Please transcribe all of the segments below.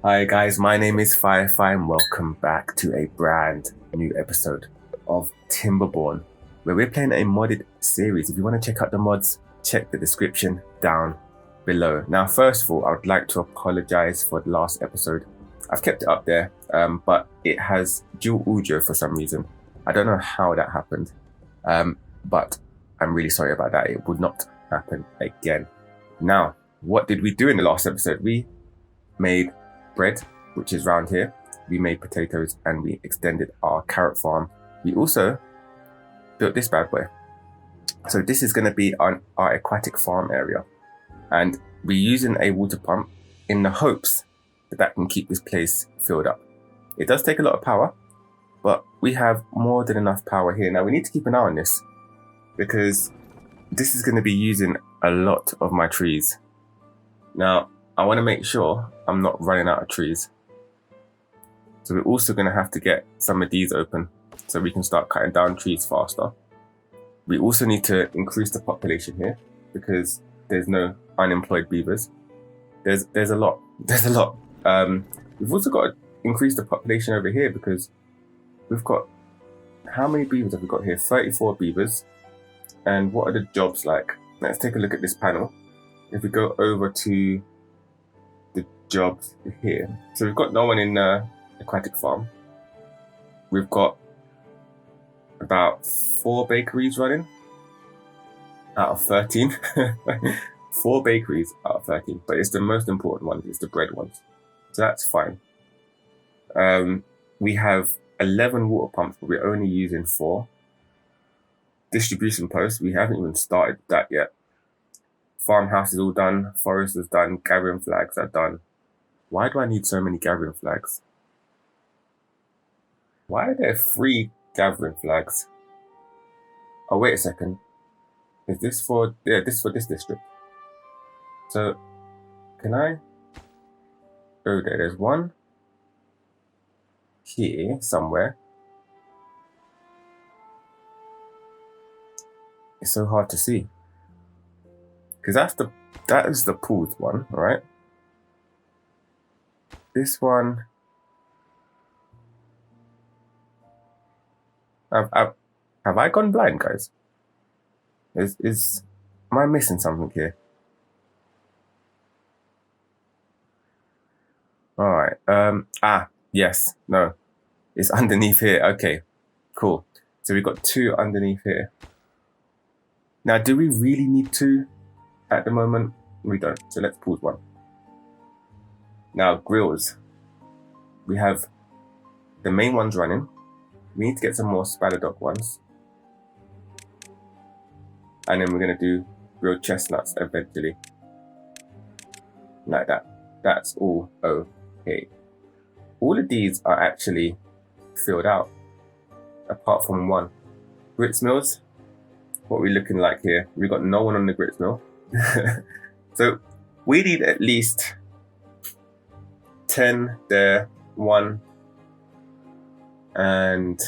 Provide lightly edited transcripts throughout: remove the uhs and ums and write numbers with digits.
Hi guys, my name is Firefly and welcome back to a brand new episode of Timberborn, where we're playing a modded series. If you want to check out the mods, check the description down below. Now, first of all, I would like to apologize for the last episode. I've kept it up there, but it has dual audio for some reason. I don't know how that happened, but I'm really sorry about that. It would not happen again. Now, what did we do in the last episode? We made bread, which is round here. We made potatoes and we extended our carrot farm. We also built this bad boy. So this is going to be on our aquatic farm area. And we're using a water pump in the hopes that that can keep this place filled up. It does take a lot of power, but we have more than enough power here. Now we need to keep an eye on this because this is going to be using a lot of my trees. Now, I want to make sure I'm not running out of trees. So we're also going to have to get some of these open so we can start cutting down trees faster. We also need to increase the population here because there's no unemployed beavers. There's a lot. We've also got to increase the population over here because we've got, how many beavers have we got here? 34 beavers. And what are the jobs like? Let's take a look at this panel. If we go over to the jobs here. So we've got no one in Aquatic Farm. We've got about 4 bakeries running out of 13. 4 bakeries out of 13, but it's the most important one. It's the bread ones. So that's fine. We have 11 water pumps, but we're only using 4. Distribution posts, we haven't even started that yet. Farmhouse is all done, forest is done, gathering flags are done. Why do I need so many gathering flags? Why are there 3 gathering flags? Oh, wait a second. Is this for, yeah, this is for this district. So, can I? Oh, there's one here somewhere. It's so hard to see. Because that is the pooled one, right? This one, have I gone blind, guys? Am I missing something here? All right. Yes, no, it's underneath here. Okay, cool. So we've got 2 underneath here. Now, do we really need 2? At the moment, we don't. So let's pause 1. Now, grills. We have the main ones running. We need to get some more spider dog ones. And then we're going to do grilled chestnuts eventually. Like that. That's all okay. All of these are actually filled out. Apart from 1. Grits mills. What we're looking like here. We've got no one on the grits mill. So we need at least 10 there, 1, and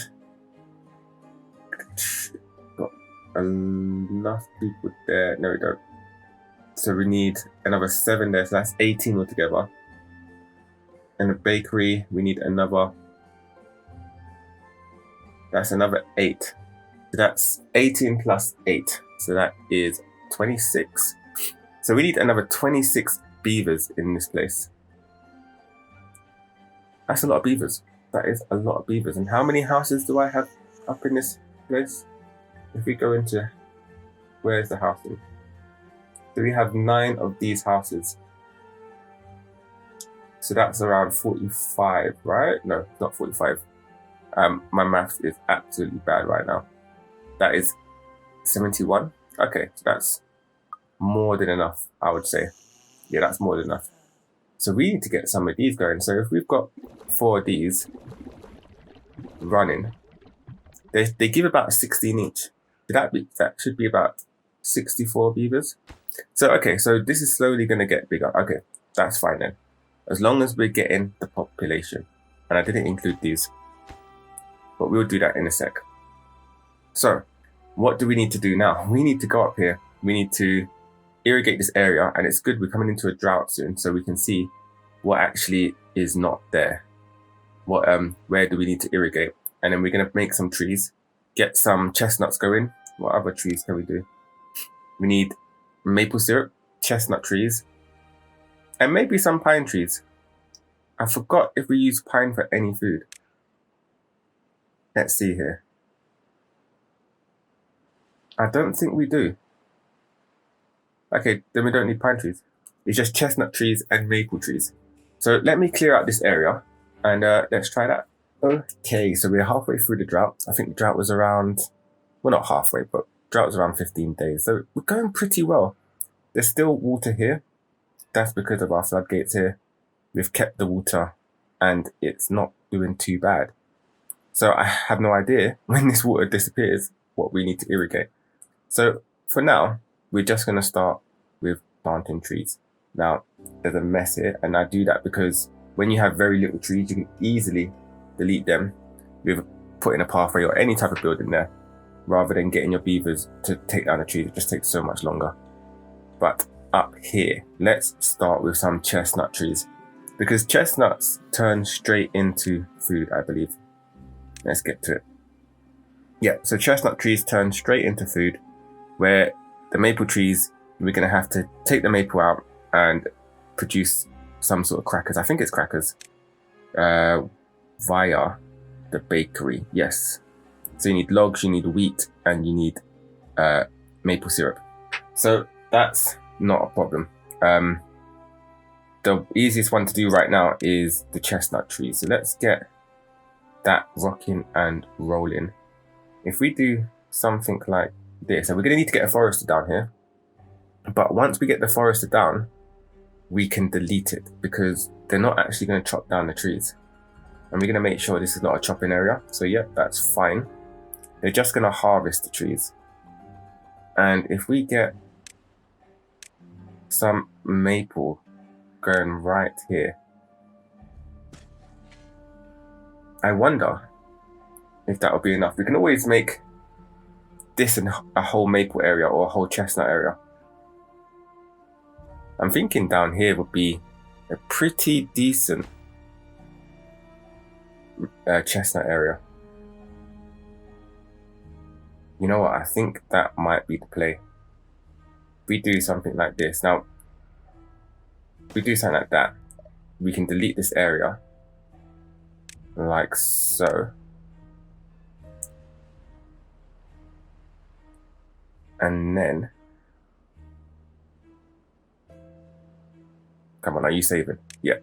got enough people there. No, we don't. So we need another 7 there, so that's 18 altogether. And the bakery, we need another. That's another 8. So that's 18 plus 8. So that is 26. So we need another 26 beavers in this place. That's a lot of beavers. That is a lot of beavers. And how many houses do I have up in this place? If we go into, where's the housing? So we have 9 of these houses. So that's around 45, right? No, not 45. My math is absolutely bad right now. That is 71. Okay, so that's more than enough, I would say. Yeah, that's more than enough. So we need to get some of these going. So if we've got 4 of these running, they give about 16 each. That should be about 64 beavers. So, okay, so this is slowly going to get bigger. Okay, that's fine then. As long as we're getting the population. And I didn't include these, but we'll do that in a sec. So, what do we need to do now? We need to go up here. We need to irrigate this area, and it's good we're coming into a drought soon, so we can see what actually is not there. Where do we need to irrigate? And then we're going to make some trees, get some chestnuts going. What other trees can we do? We need maple syrup, chestnut trees, and maybe some pine trees. I forgot if we use pine for any food. Let's see here. I don't think we do. Okay, then we don't need pine trees. It's just chestnut trees and maple trees. So let me clear out this area and let's try that. Okay, so we're halfway through the drought. I think the drought was around, well, not halfway, but drought was around 15 days. So we're going pretty well. There's still water here. That's because of our floodgates here. We've kept the water and it's not doing too bad. So I have no idea when this water disappears what we need to irrigate. So for now, we're just going to start with planting trees. Now, there's a mess here, and I do that because when you have very little trees, you can easily delete them with putting a pathway or any type of building there, rather than getting your beavers to take down the trees. It just takes so much longer. But up here, let's start with some chestnut trees, because chestnuts turn straight into food, I believe. Let's get to it. Yeah, so chestnut trees turn straight into food, where the maple trees, we're going to have to take the maple out and produce some sort of crackers. I think it's crackers via the bakery. Yes. So you need logs, you need wheat, and you need maple syrup. So that's not a problem. The easiest one to do right now is the chestnut tree. So let's get that rocking and rolling. If we do something like this, and we're going to need to get a forester down here, but once we get the forester down, we can delete it because they're not actually going to chop down the trees. And we're going to make sure this is not a chopping area. So yeah, that's fine. They're just going to harvest the trees. And if we get some maple going right here, I wonder if that will be enough. We can always make this in a whole maple area or a whole chestnut area. I'm thinking down here would be a pretty decent chestnut area. You know what? I think that might be the play. We do something like this. Now, if we do something like that, we can delete this area like so. And then, come on, are you saving? Yeah.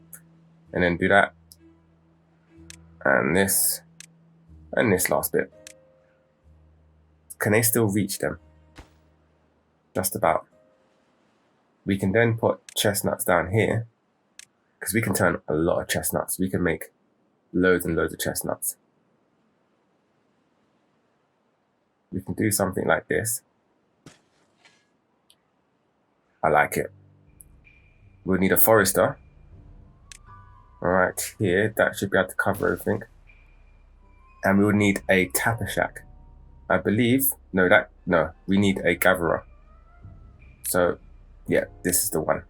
And then do that. And this last bit. Can they still reach them? Just about. We can then put chestnuts down here, because we can turn a lot of chestnuts. We can make loads and loads of chestnuts. We can do something like this. I like it. We'll need a forester. Right here, that should be able to cover everything. And we will need a tapper shack. I believe, no, we need a gatherer. So yeah, this is the one.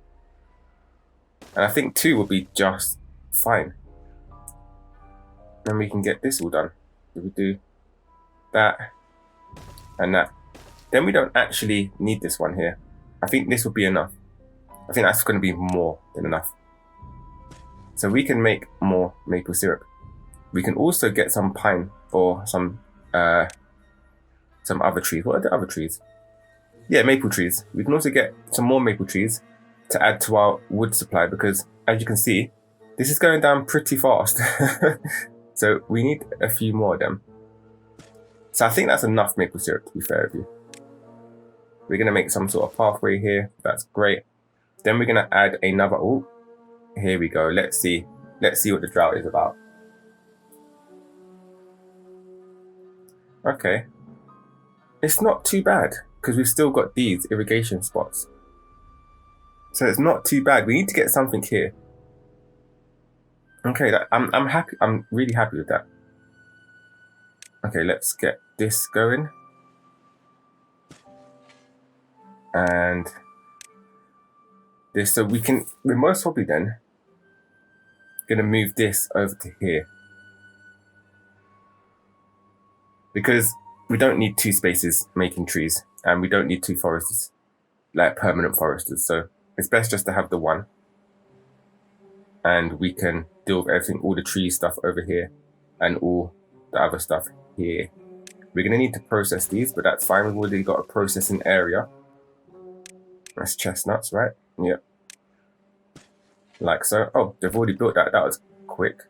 And I think 2 will be just fine. Then we can get this all done. If we do that and that, then we don't actually need this one here. I think this will be enough. I think that's going to be more than enough. So we can make more maple syrup. We can also get some pine or some other trees. What are the other trees? Yeah, maple trees. We can also get some more maple trees to add to our wood supply, because as you can see, this is going down pretty fast. So we need a few more of them. So I think that's enough maple syrup, to be fair with you. We're going to make some sort of pathway here. That's great. Then we're going to add another, oh, here we go. Let's see what the drought is about. Okay. It's not too bad, because we've still got these irrigation spots. So it's not too bad. We need to get something here. Okay, I'm happy. I'm really happy with that. Okay, let's get this going. And this, so we're most probably then Gonna move this over to here. Because we don't need 2 spaces making trees, and we don't need 2 foresters, like permanent foresters. So it's best just to have the one. And we can deal with everything, all the tree stuff over here and all the other stuff here. We're gonna need to process these, but that's fine. We've already got a processing area. That's chestnuts, right? Yep. Like so. Oh, they've already built that. That was quick.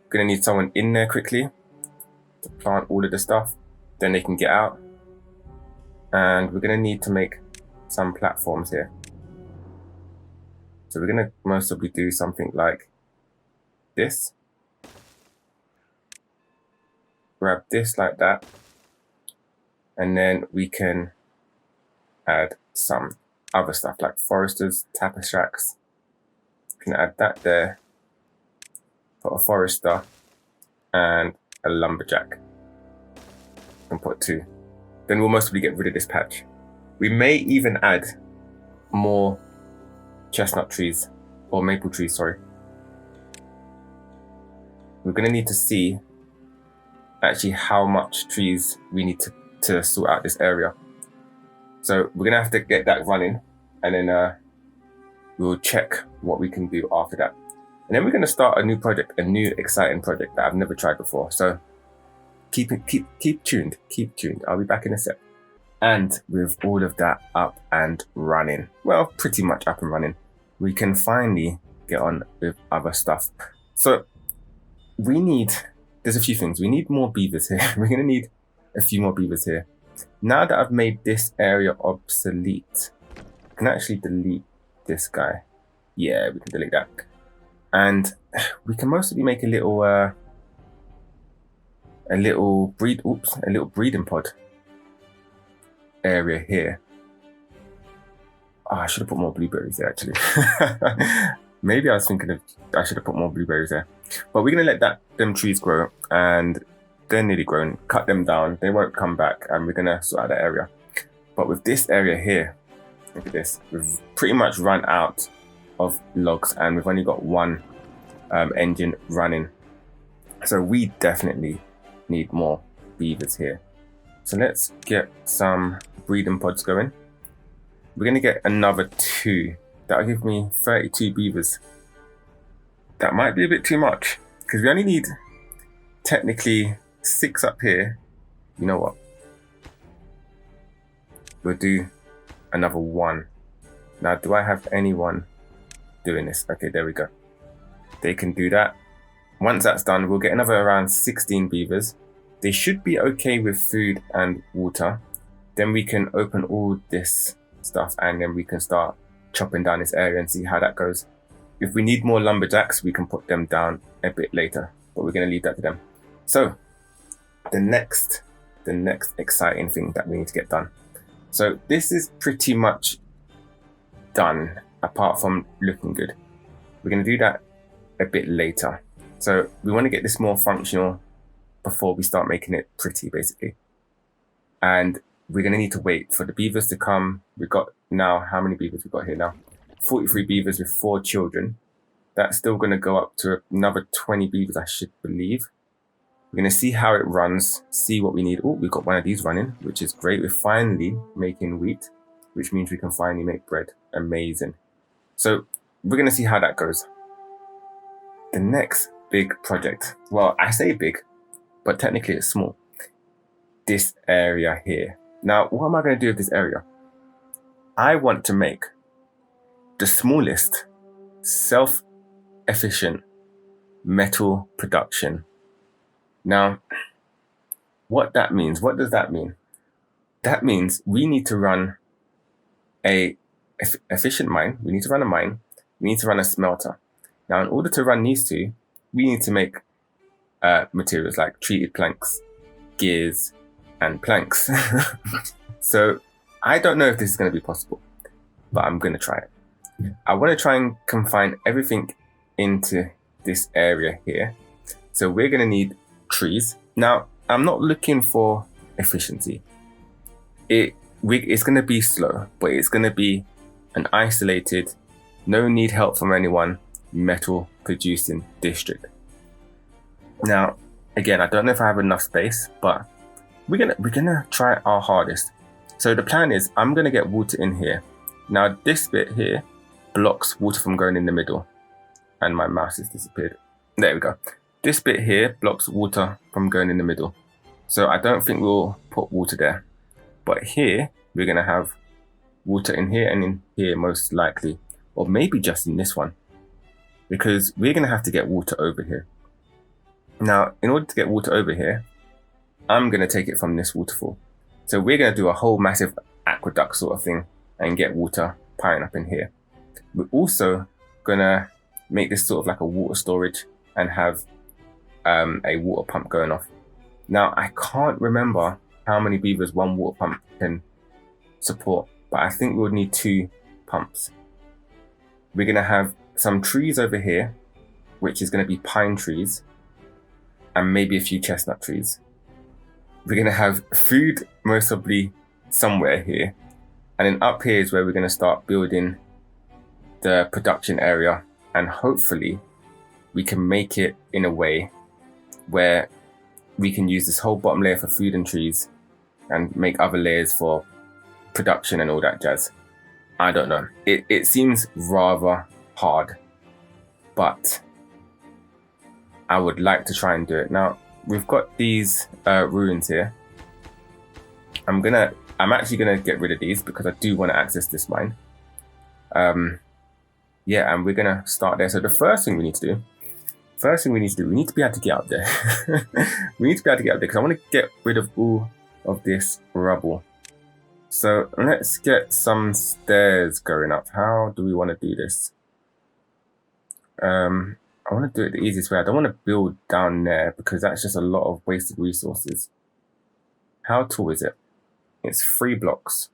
Gonna need someone in there quickly to plant all of the stuff. Then they can get out. And we're gonna need to make some platforms here. So we're gonna most probably do something like this. Grab this like that. And then we can add some other stuff like foresters, tapper shacks. We can add that there. Put a forester and a lumberjack. And put 2. Then we'll mostly get rid of this patch. We may even add more chestnut trees or maple trees, sorry. We're gonna need to see actually how much trees we need to sort out this area. So we're gonna have to get that running, and then we'll check what we can do after that. And then we're gonna start a new project, a new exciting project that I've never tried before. So keep tuned. I'll be back in a sec. And with all of that up and running, well, pretty much up and running, we can finally get on with other stuff. So there's a few things. We need more beavers here. We're gonna need a few more beavers here. Now that I've made this area obsolete, I can actually delete this guy. Yeah, we can delete that. And we can mostly make a little breeding pod area here. Oh, I should have put more blueberries there actually. Maybe I was thinking I should have put more blueberries there. But we're gonna let them trees grow, and they're nearly grown. Cut them down, they won't come back, and we're gonna sort out that area. But with this area here, look at this. We've pretty much run out of logs, and we've only got one engine running. So we definitely need more beavers here. So let's get some breeding pods going. We're gonna get another 2. That'll give me 32 beavers. That might be a bit too much, because we only need technically 6 up here. You know what? We'll do another 1. Now, do I have anyone doing this? Okay, there we go. They can do that. Once that's done, we'll get another around 16 beavers. They should be okay with food and water. Then we can open all this stuff, and then we can start chopping down this area and see how that goes. If we need more lumberjacks, we can put them down a bit later, but we're going to leave that to them. So the next exciting thing that we need to get done. So this is pretty much done, apart from looking good. We're going to do that a bit later. So we want to get this more functional before we start making it pretty, basically. And we're going to need to wait for the beavers to come. We've got now, how many beavers we've got here now? 43 beavers with 4 children. That's still going to go up to another 20 beavers, I should believe. We're going to see how it runs, see what we need. Oh, we've got one of these running, which is great. We're finally making wheat, which means we can finally make bread. Amazing. So we're going to see how that goes. The next big project, well, I say big, but technically it's small. This area here. Now, what am I going to do with this area? I want to make the smallest self-efficient metal production. Now, what that means, what does that mean? That means we need to run a efficient mine. We need to run a mine. We need to run a smelter. Now, in order to run these two, we need to make materials like treated planks, gears, and planks. So I don't know if this is going to be possible, but I'm going to try it. I want to try and confine everything into this area here. So we're going to need trees. Now, I'm not looking for efficiency. It's going to be slow, but it's going to be an isolated, no need help from anyone, metal producing district. Now, again, I don't know if I have enough space, but we're gonna try our hardest. So the plan is I'm gonna get water in here. Now this bit here blocks water from going in the middle, and my mouse has disappeared. There we go. This bit here blocks water from going in the middle. So I don't think we'll put water there. But here, we're gonna have water in here and in here most likely, or maybe just in this one, because we're gonna have to get water over here. Now, in order to get water over here, I'm gonna take it from this waterfall. So we're gonna do a whole massive aqueduct sort of thing and get water piling up in here. We're also gonna make this sort of like a water storage and have a water pump going off. Now, I can't remember how many beavers one water pump can support, but I think we'll need 2 pumps. We're gonna have some trees over here, which is gonna be pine trees, and maybe a few chestnut trees. We're gonna have food most probably somewhere here. And then up here is where we're gonna start building the production area, and hopefully we can make it in a way where we can use this whole bottom layer for food and trees and make other layers for production and all that jazz. I don't know. It seems rather hard, but I would like to try and do it. Now, we've got these ruins here. I'm actually gonna get rid of these because I do want to access this mine. Yeah, and we're gonna start there. So the first thing we need to do, we need to be able to get up there. We need to be able to get up there because I want to get rid of all of this rubble. So let's get some stairs going up. How do we want to do this? I want to do it the easiest way. I don't want to build down there because that's just a lot of wasted resources. How tall is it? It's 3 blocks.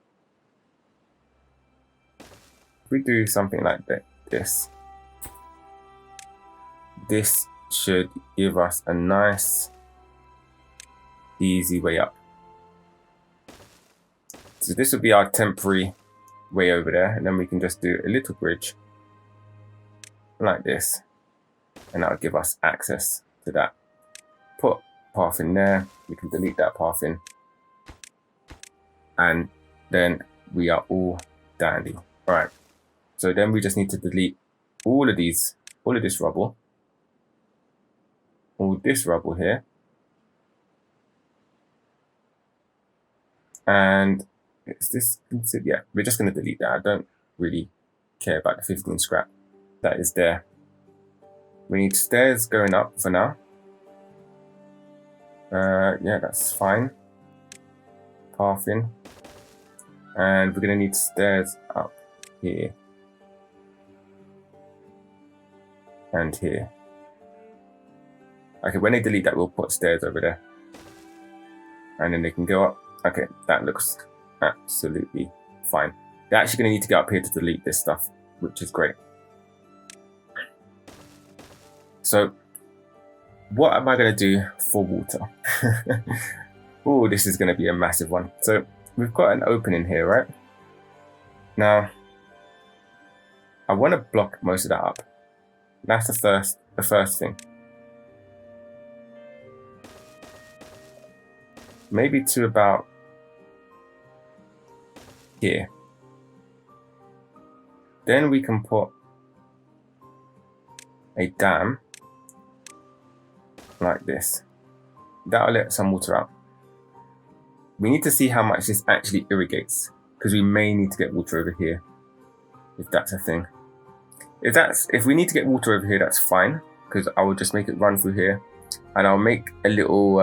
If we do something like this should give us a nice, easy way up. So this will be our temporary way over there, and then we can just do a little bridge like this, and that'll give us access to that. Put path in there, we can delete that path in, and then we are all dandy. All right, so then we just need to delete all of this rubble, all this rubble here, and is this considered? Yeah, we're just going to delete that. I don't really care about the 15 scrap that is there. We need stairs going up for now. Yeah, that's fine. Path in, and we're going to need stairs up here and here. Okay, when they delete that, we'll put stairs over there, and then they can go up. Okay, that looks absolutely fine. They're actually going to need to get up here to delete this stuff, which is great. So what am I going to do for water? Oh, this is going to be a massive one. So we've got an opening here, right? Now, I want to block most of that up. That's the first thing. Maybe to about here. Then we can put a dam like this. That'll let some water out. We need to see how much this actually irrigates, because we may need to get water over here, if that's a thing. If we need to get water over here, that's fine, because I will just make it run through here, and I'll make a little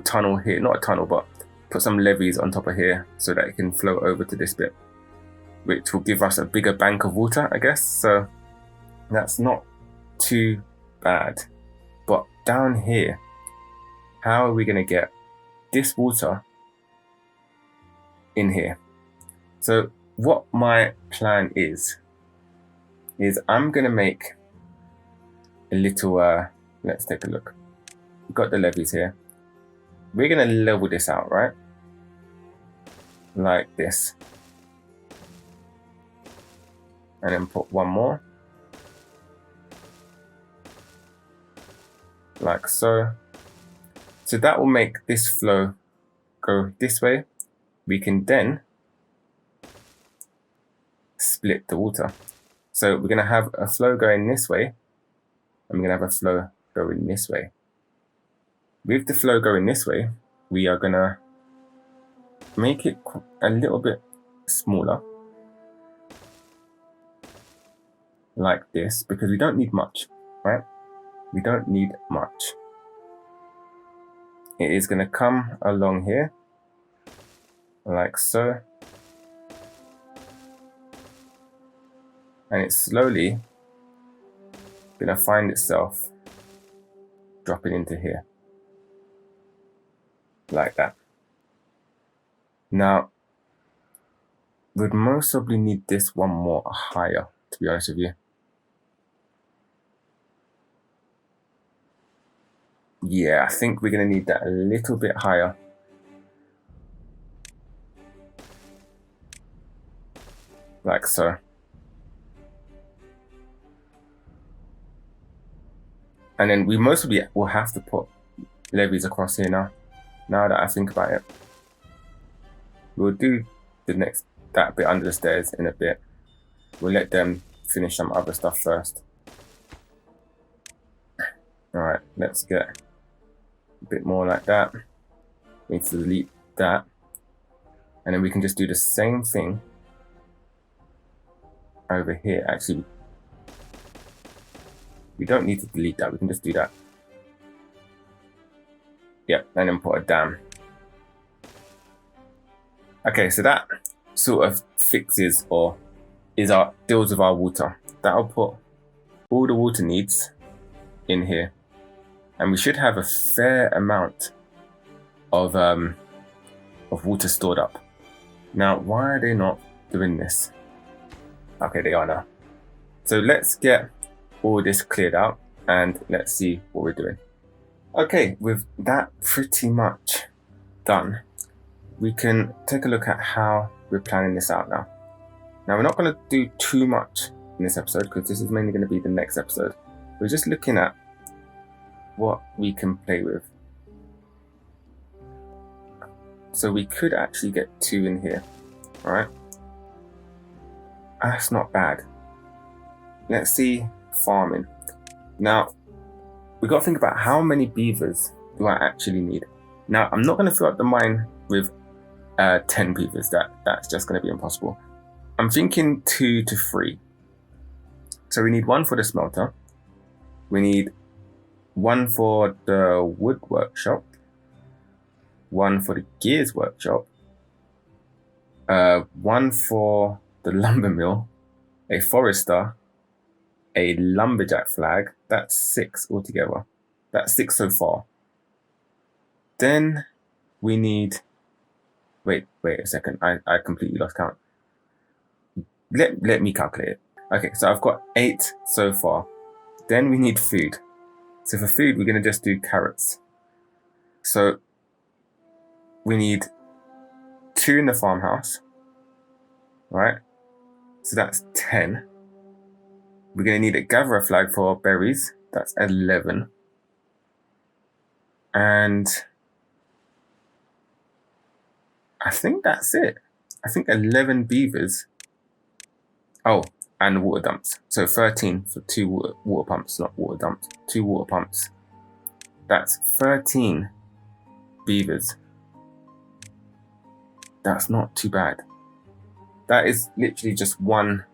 tunnel here, not a tunnel, but put some levees on top of here so that it can flow over to this bit, which will give us a bigger bank of water, I guess. So that's not too bad. But down here, how are we going to get this water in here? So what my plan is I'm going to make a little, let's take a look. We've got the levees here. We're going to level this out, right? Like this. And then put one more. like so. So that will make this flow go this way. We can then split the water. So we're going to have a flow going this way, and we're going to have a flow going this way. With the flow going this way, we are going to make it a little bit smaller, like this, because we don't need much, right? We don't need much. It is going to come along here, like so. And it's slowly going to find itself dropping into here, like that. Now, we'd most probably need this one more higher, to be honest with you. Yeah, I think we're going to need that a little bit higher. Like so. And then we mostly will have to put levees across here now that I think about it. We'll do that bit under the stairs in a bit. We'll let them finish some other stuff first. Alright, let's get a bit more like that. We need to delete that. And then we can just do the same thing over here. Actually, we don't need to delete that. We can just do that. Yep, and then put a dam. Okay, so that sort of fixes or deals with our water. That'll put all the water needs in here, and we should have a fair amount of water stored up. Now, why are they not doing this? Okay, they are now. So let's get all this cleared out and let's see what we're doing. Okay, with that pretty much done, we can take a look at how we're planning this out now. Now, we're not going to do too much in this episode because this is mainly going to be the next episode. We're just looking at what we can play with. So we could actually get 2 in here, all right? That's not bad. Let's see farming. Now, we got to think about how many beavers do I actually need. Now, I'm not going to fill up the mine with 10 beavers. That's just going to be impossible. I'm thinking 2 to 3. So we need 1 for the smelter. We need 1 for the wood workshop. 1 for the gears workshop. 1 for the lumber mill. A forester. A lumberjack flag. That's 6 altogether. That's 6 so far. Then we need... Wait a second. I completely lost count. Let me calculate it. Okay, so I've got 8 so far. Then we need food. So for food, we're going to just do carrots. So we need 2 in the farmhouse. Right? So that's 10. We're going to need a gatherer flag for berries. That's 11. And I think that's it. I think 11 beavers. Oh, and water dumps. So 13 for 2 water pumps, not water dumps. 2 water pumps. That's 13 beavers. That's not too bad. That is literally just one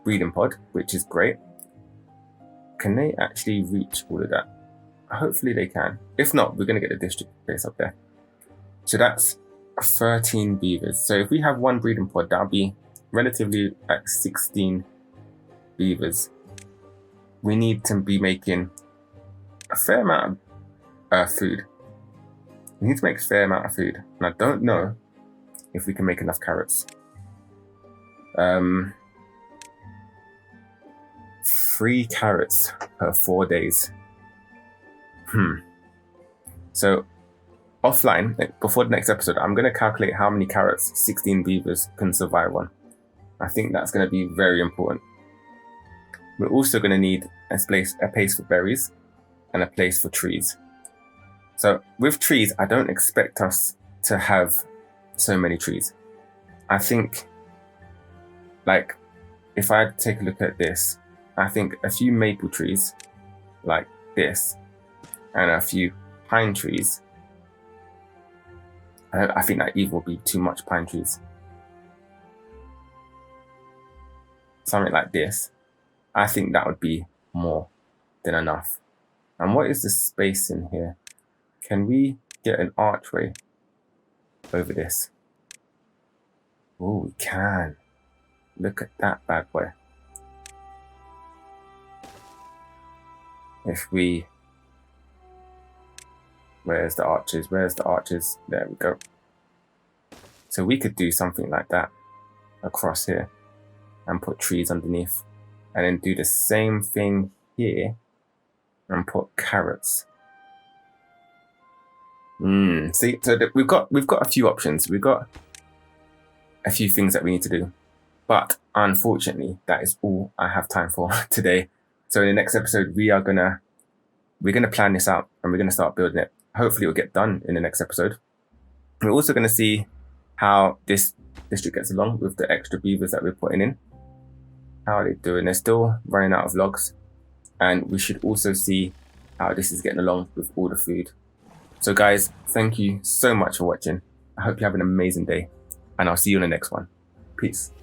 breeding pod, which is great. Can they actually reach all of that? Hopefully they can. If not, we're going to get the district base up there. So that's 13 beavers. So if we have 1 breeding pod, that'll be relatively like 16 beavers. We need to be making a fair amount of food. We need to make a fair amount of food. And I don't know if we can make enough carrots. 3 carrots per 4 days. So offline, before the next episode, I'm going to calculate how many carrots 16 beavers can survive on. I think that's going to be very important. We're also going to need a place for berries and a place for trees. So with trees, I don't expect us to have so many trees. I think, like, if I take a look at this, I think a few maple trees like this and a few pine trees. I think that even will be too much pine trees. Something like this. I think that would be more than enough. And what is the space in here? Can we get an archway over this? Oh, we can. Look at that bad boy. If we... Where's the arches? Where's the arches? There we go. So we could do something like that across here and put trees underneath, and then do the same thing here and put carrots. See, so we've got a few options. We've got a few things that we need to do, but unfortunately, that is all I have time for today. So in the next episode, we're gonna plan this out and we're gonna start building it. Hopefully, it'll get done in the next episode. We're also gonna see how this district gets along with the extra beavers that we're putting in. How are they doing? They're still running out of logs, and we should also see how this is getting along with all the food. So guys, thank you so much for watching. I hope you have an amazing day, and I'll see you in the next one. Peace.